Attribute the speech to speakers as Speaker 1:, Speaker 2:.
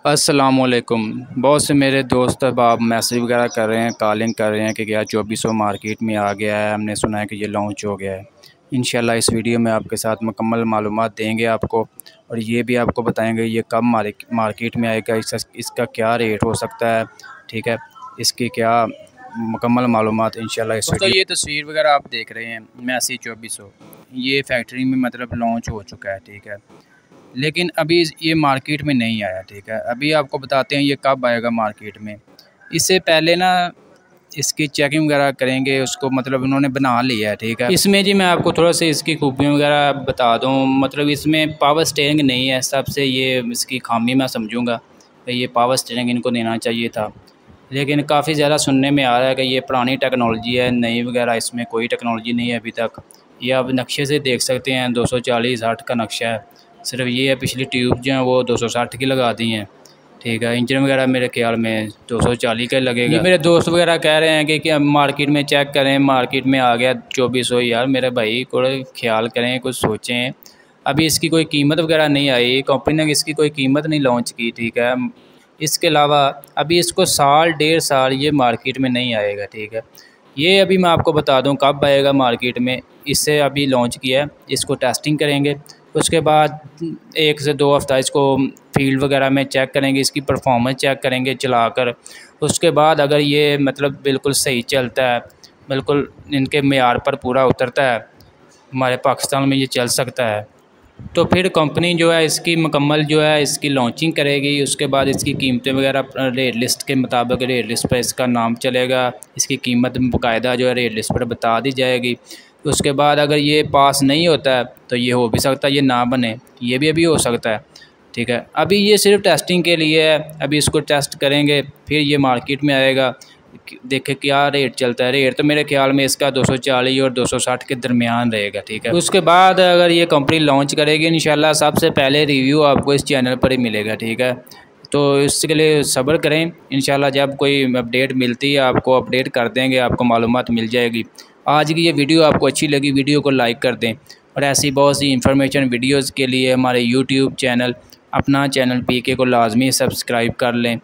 Speaker 1: अस्सलामुअलैकुम। बहुत से मेरे दोस्त अहबाब मैसेज वगैरह कर रहे हैं, कॉलिंग कर रहे हैं कि क्या 2400 मार्केट में आ गया है, हमने सुना है कि ये लॉन्च हो गया है। इंशाल्लाह इस वीडियो में आपके साथ मुकम्मल मालूमात देंगे आपको, और ये भी आपको बताएंगे ये कब मार्केट में आएगा, इसका क्या रेट हो सकता है, ठीक है। इसकी क्या मुकम्मल मालूमात इंशाल्लाह इस वीडियो। ये तस्वीर वगैरह आप देख रहे हैं मैसी 2400, ये फैक्ट्री में मतलब लॉन्च हो चुका है, ठीक है। लेकिन अभी ये मार्केट में नहीं आया, ठीक है। अभी आपको बताते हैं ये कब आएगा मार्केट में। इससे पहले ना इसकी चेकिंग वगैरह करेंगे, उसको मतलब उन्होंने बना लिया है, ठीक है। इसमें जी मैं आपको थोड़ा सा इसकी खूबियाँ वगैरह बता दूं। मतलब इसमें पावर स्टीयरिंग नहीं है, सबसे ये इसकी खामी मैं समझूंगा कि ये पावर स्टीयरिंग इनको देना चाहिए था। लेकिन काफ़ी ज़्यादा सुनने में आ रहा है कि ये पुरानी टेक्नोलॉजी है, नई वगैरह इसमें कोई टेक्नोलॉजी नहीं है अभी तक। ये आप नक्शे से देख सकते हैं 240/60 का नक्शा है। सिर्फ ये है पिछली ट्यूब जो है वो 260 की लगा दी हैं, ठीक है। इंजन वगैरह मेरे ख्याल में 240 का लगेगा। ये मेरे दोस्त वगैरह कह रहे हैं कि हम मार्केट में चेक करें, मार्केट में आ गया 2400। यार मेरे भाई को ख्याल करें, कुछ सोचें। अभी इसकी कोई कीमत वगैरह नहीं आई, कंपनी ने इसकी कोई कीमत नहीं लॉन्च की, ठीक है। इसके अलावा अभी इसको साल 1.5 साल ये मार्केट में नहीं आएगा, ठीक है। ये अभी मैं आपको बता दूं कब आएगा मार्केट में। इससे अभी लॉन्च किया है, इसको टेस्टिंग करेंगे, उसके बाद 1 से 2 हफ़्ता इसको फील्ड वगैरह में चेक करेंगे, इसकी परफॉर्मेंस चेक करेंगे चलाकर। उसके बाद अगर ये मतलब बिल्कुल सही चलता है, बिल्कुल इनके मेयार पर पूरा उतरता है, हमारे पाकिस्तान में ये चल सकता है, तो फिर कंपनी जो है इसकी मुकम्मल जो है इसकी लॉन्चिंग करेगी। उसके बाद इसकी कीमतें वगैरह रेट लिस्ट के मुताबिक रेट लिस्ट पर इसका नाम चलेगा, इसकी कीमत बाकायदा जो है रेट लिस्ट पर बता दी जाएगी। उसके बाद अगर ये पास नहीं होता है तो ये हो भी सकता है ये ना बने, ये भी अभी हो सकता है, ठीक है। अभी ये सिर्फ टेस्टिंग के लिए है, अभी इसको टेस्ट करेंगे फिर ये मार्केट में आएगा, देखे क्या रेट चलता है। रेट तो मेरे ख्याल में इसका 240 और 260 के दरमियान रहेगा, ठीक है। उसके बाद अगर ये कंपनी लॉन्च करेगी इंशाल्लाह सबसे पहले रिव्यू आपको इस चैनल पर ही मिलेगा, ठीक है। तो इसके लिए सब्र करें, इंशाल्लाह जब कोई अपडेट मिलती है आपको अपडेट कर देंगे, आपको मालूमात मिल जाएगी। आज की ये वीडियो आपको अच्छी लगी, वीडियो को लाइक कर दें, और ऐसी बहुत सी इंफॉर्मेशन वीडियोज़ के लिए हमारे यूट्यूब चैनल, अपना चैनल PK को लाजमी सब्सक्राइब कर लें।